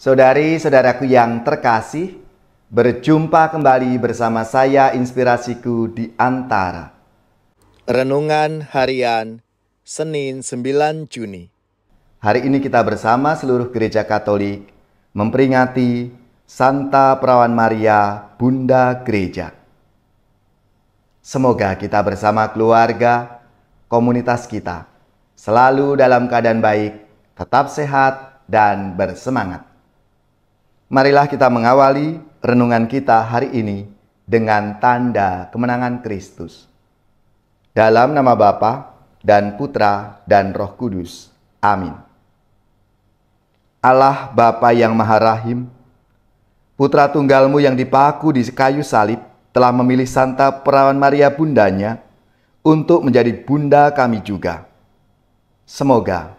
Saudari-saudaraku yang terkasih, berjumpa kembali bersama saya Inspirasiku di Antara. Renungan Harian Senin 9 Juni. Hari ini kita bersama seluruh gereja Katolik memperingati Santa Perawan Maria, Bunda Gereja. Semoga kita bersama keluarga, komunitas kita, selalu dalam keadaan baik, tetap sehat, dan bersemangat. Marilah kita mengawali renungan kita hari ini dengan tanda kemenangan Kristus. Dalam nama Bapa dan Putra dan Roh Kudus. Amin. Allah Bapa yang Maha Rahim, Putra Tunggalmu yang dipaku di kayu salib telah memilih Santa Perawan Maria bundanya untuk menjadi bunda kami juga. Semoga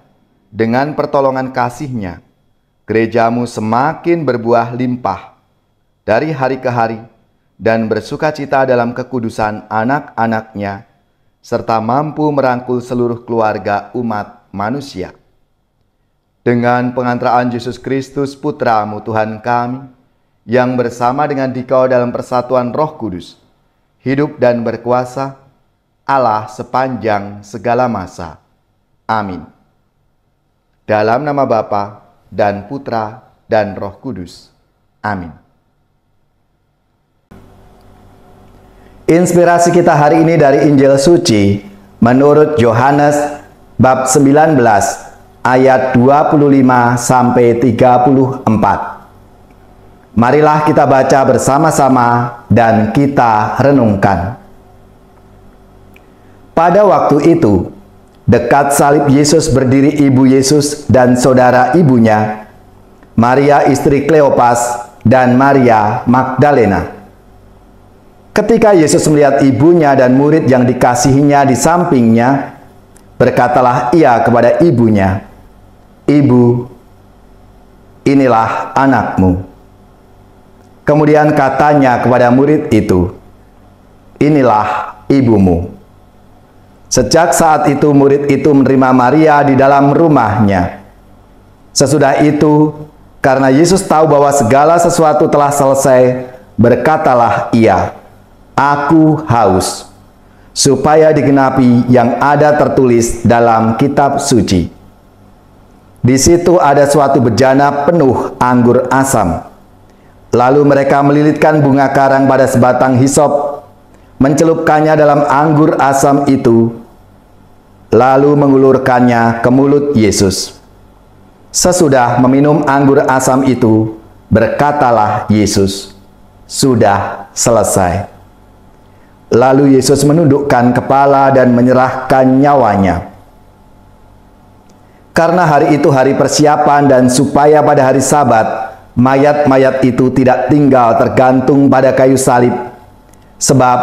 dengan pertolongan kasih-Nya, gerejamu semakin berbuah limpah dari hari ke hari dan bersukacita dalam kekudusan anak-anaknya, serta mampu merangkul seluruh keluarga umat manusia. Dengan pengantaraan Yesus Kristus Putramu Tuhan kami, yang bersama dengan Dikau dalam persatuan Roh Kudus, hidup dan berkuasa, Allah sepanjang segala masa. Amin. Dalam nama Bapa dan Putra dan Roh Kudus. Amin. Inspirasi kita hari ini dari Injil Suci menurut Yohanes bab 19 ayat 25 sampai 34. Marilah kita baca bersama-sama dan kita renungkan. Pada waktu itu, dekat salib Yesus berdiri ibu Yesus dan saudara ibunya, Maria istri Kleopas dan Maria Magdalena. Ketika Yesus melihat ibunya dan murid yang dikasihinya di sampingnya, berkatalah ia kepada ibunya, "Ibu, inilah anakmu." Kemudian katanya kepada murid itu, "Inilah ibumu." Sejak saat itu murid itu menerima Maria di dalam rumahnya. Sesudah itu, karena Yesus tahu bahwa segala sesuatu telah selesai, berkatalah ia, "Aku haus," supaya digenapi yang ada tertulis dalam kitab suci. Di situ ada suatu bejana penuh anggur asam. Lalu mereka melilitkan bunga karang pada sebatang hisop, mencelupkannya dalam anggur asam itu, lalu mengulurkannya ke mulut Yesus. Sesudah meminum anggur asam itu, berkatalah Yesus, "Sudah selesai." Lalu Yesus menundukkan kepala dan menyerahkan nyawanya. Karena hari itu hari persiapan dan supaya pada hari Sabat, mayat-mayat itu tidak tinggal tergantung pada kayu salib, sebab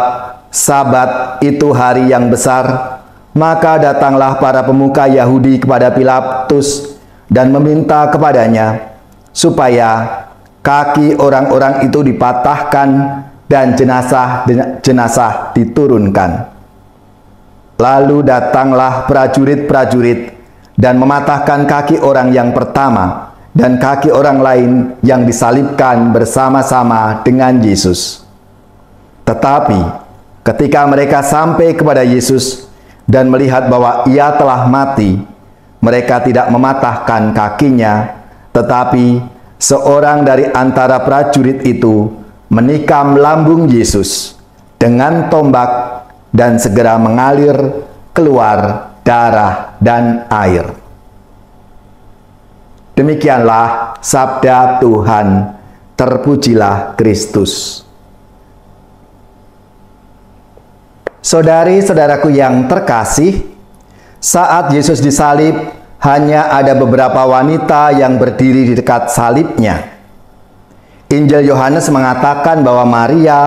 Sabat itu hari yang besar, maka datanglah para pemuka Yahudi kepada Pilatus dan meminta kepadanya supaya kaki orang-orang itu dipatahkan dan jenazah diturunkan. Lalu datanglah prajurit-prajurit dan mematahkan kaki orang yang pertama dan kaki orang lain yang disalibkan bersama-sama dengan Yesus. Tetapi ketika mereka sampai kepada Yesus dan melihat bahwa ia telah mati, mereka tidak mematahkan kakinya, tetapi seorang dari antara prajurit itu menikam lambung Yesus dengan tombak dan segera mengalir keluar darah dan air. Demikianlah sabda Tuhan. Terpujilah Kristus. Saudari-saudaraku yang terkasih, saat Yesus disalib, hanya ada beberapa wanita yang berdiri di dekat salibnya. Injil Yohanes mengatakan bahwa Maria,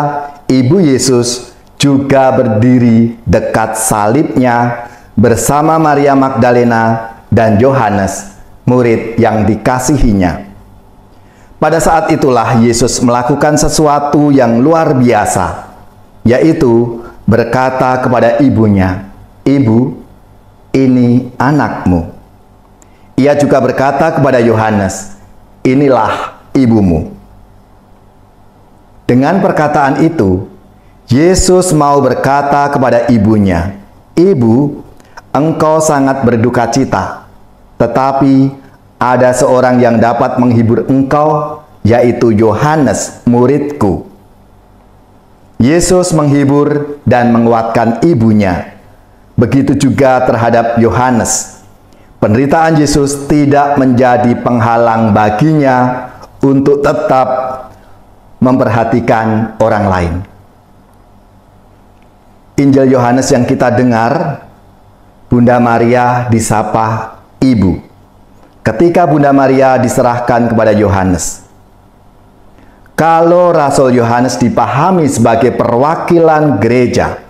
ibu Yesus, juga berdiri dekat salibnya bersama Maria Magdalena dan Yohanes, murid yang dikasihinya. Pada saat itulah Yesus melakukan sesuatu yang luar biasa, yaitu berkata kepada ibunya, "Ibu, ini anakmu." Ia juga berkata kepada Yohanes, inilah ibumu." Dengan perkataan itu, Yesus mau berkata kepada ibunya, "Ibu, engkau sangat berduka cita, tetapi ada seorang yang dapat menghibur engkau, yaitu Yohanes, muridku." Yesus menghibur dan menguatkan ibunya. Begitu juga terhadap Yohanes. Penderitaan Yesus tidak menjadi penghalang baginya untuk tetap memperhatikan orang lain. Injil Yohanes yang kita dengar, Bunda Maria disapa ibu. Ketika Bunda Maria diserahkan kepada Yohanes. Kalau Rasul Yohanes dipahami sebagai perwakilan gereja,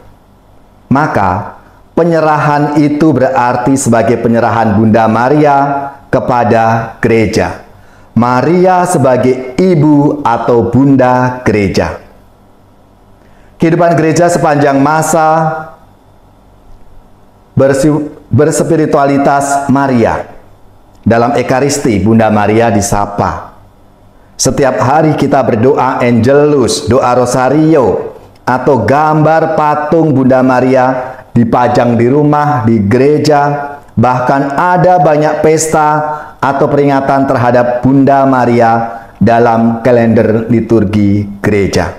maka penyerahan itu berarti sebagai penyerahan Bunda Maria kepada gereja. Maria sebagai ibu atau bunda gereja. Kehidupan gereja sepanjang masa berspiritualitas Maria. Dalam Ekaristi, Bunda Maria disapa. Setiap hari kita berdoa Angelus, doa Rosario, atau gambar patung Bunda Maria dipajang di rumah, di gereja. Bahkan ada banyak pesta atau peringatan terhadap Bunda Maria dalam kalender liturgi gereja.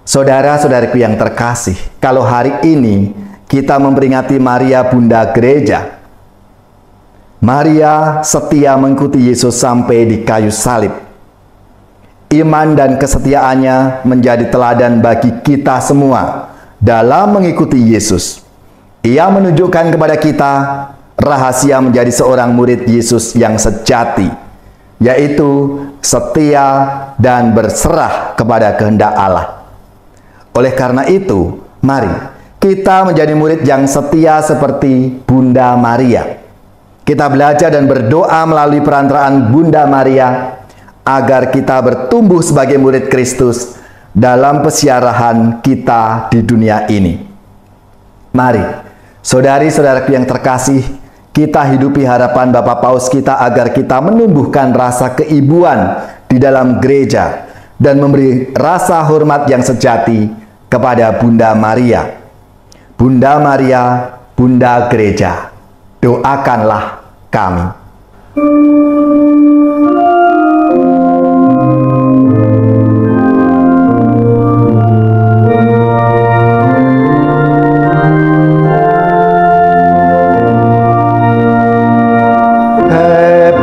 Saudara-saudariku yang terkasih, kalau hari ini kita memperingati Maria Bunda Gereja, Maria setia mengikuti Yesus sampai di kayu salib. Iman dan kesetiaannya menjadi teladan bagi kita semua dalam mengikuti Yesus. Ia menunjukkan kepada kita rahasia menjadi seorang murid Yesus yang sejati, yaitu setia dan berserah kepada kehendak Allah. Oleh karena itu, mari kita menjadi murid yang setia seperti Bunda Maria. Kita belajar dan berdoa melalui perantaraan Bunda Maria agar kita bertumbuh sebagai murid Kristus dalam pesiarahan kita di dunia ini. Mari, saudari-saudaraku yang terkasih, kita hidupi harapan Bapak Paus kita agar kita menumbuhkan rasa keibuan di dalam gereja dan memberi rasa hormat yang sejati kepada Bunda Maria. Bunda Maria, Bunda Gereja, doakanlah kami.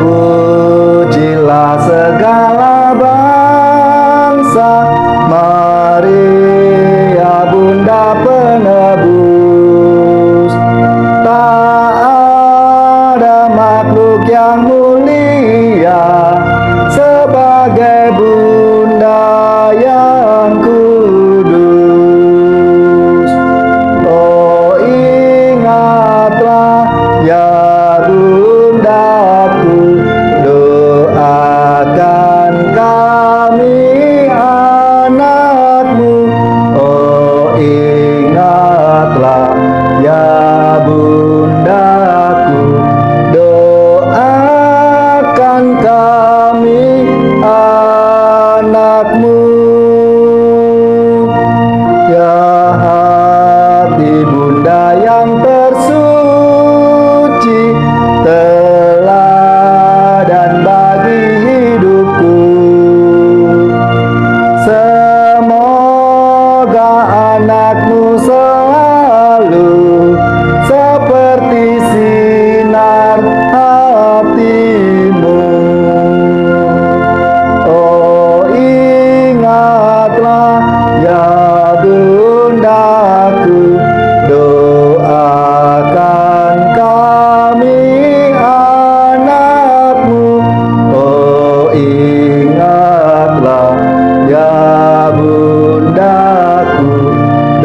Pujilah segala bangsa, Maria Bunda Penebus. Tak ada makhluk yang mulia sebagai Bunda yang kudus. Oh, ingatlah ya Bundaku, doakan kami anakmu. Oh, ingatlah ya Bundaku, doakan kami anakmu. Ya hati Bunda yang tersuci, teladan bagi hidupku. Semoga anakmu selalu seperti sinar hatimu. Oh, ingatlah ya Bundaku, doakan kami anakmu. Oh, ingatlah ya Bundaku,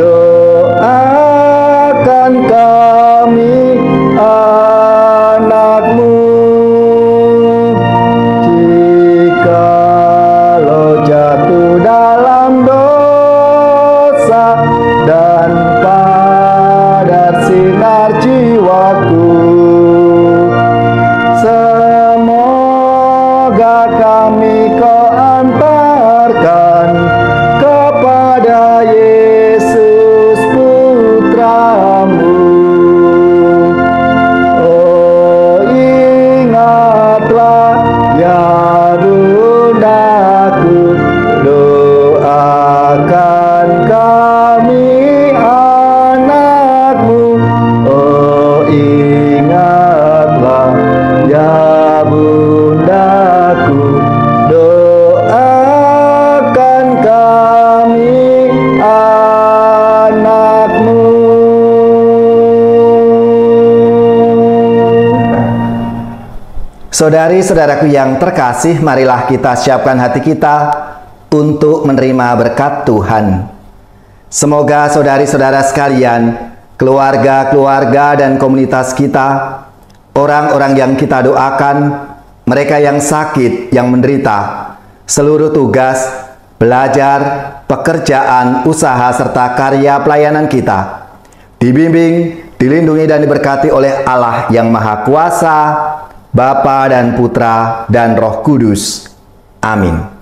doakan kami anakmu. Jikalau jatuh dalam dosa dan padar sinar jiwaku, semoga Semoga kami kau antarkan kepada Yesus Putramu. Oh, ingatlah ya Bundaku, doakan kami anakmu. Oh, ingatlah ya Bundaku, doakan kami anakmu. Saudari-saudaraku yang terkasih, marilah kita siapkan hati kita untuk menerima berkat Tuhan. Semoga saudari-saudara sekalian, keluarga-keluarga dan komunitas kita, orang-orang yang kita doakan, mereka yang sakit, yang menderita, seluruh tugas, belajar, pekerjaan, usaha, serta karya pelayanan kita, dibimbing, dilindungi dan diberkati oleh Allah yang Maha Kuasa, Bapa dan Putra dan Roh Kudus. Amin.